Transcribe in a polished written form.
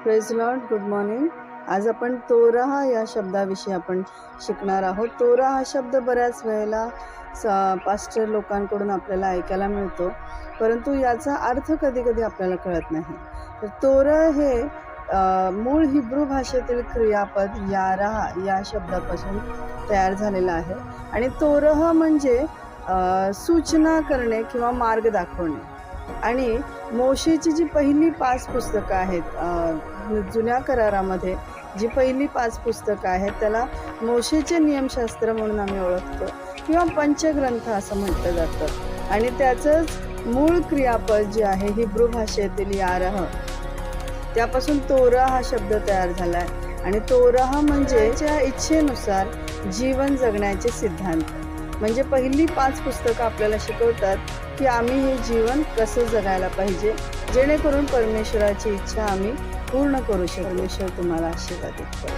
Praise Lord, good morning. आज आपण Torah या शब्दाविषयी आपण शिकणार आहोत. तोरा हा शब्द बऱ्याच वेळेला पास्टर लोकांकडून आपल्याला ऐकायला मिळतो, परंतु याचा अर्थ कधी कधी आपल्याला कळत नाही. तर तोरह हे मूळ हिब्रू भाषेतील क्रियापद याराह या शब्दापासून तयार झालेलं आहे. आणि तोरह म्हणजे सूचना करणे किंवा मार्ग दाखवणे. आणि मोशेची जी पहिली 5 पुस्तकं आहेत, जुन्या करारामध्ये जी पहिली 5 पुस्तकं आहेत त्याला मोशेचे नियमशास्त्र म्हणून आम्ही ओळखतो किंवा पंचग्रंथ असं म्हटलं जातं. आणि त्याचंच मूळ क्रियापद जे आहे हिब्रू भाषेतील यारह, त्यापासून तोरा हा शब्द तयार झाला आहे. आणि तोराह म्हणजे त्या इच्छेनुसार जीवन जगण्याचे सिद्धांत. म्हणजे पहिली 5 पुस्तकं आपल्याला शिकवतात की आम्ही हे जीवन कसं जगायला पाहिजे, जेणेकरून परमेश्वराची इच्छा आम्ही पूर्ण करू शकू. परमेश्वर तुम्हाला आशीर्वादित करो.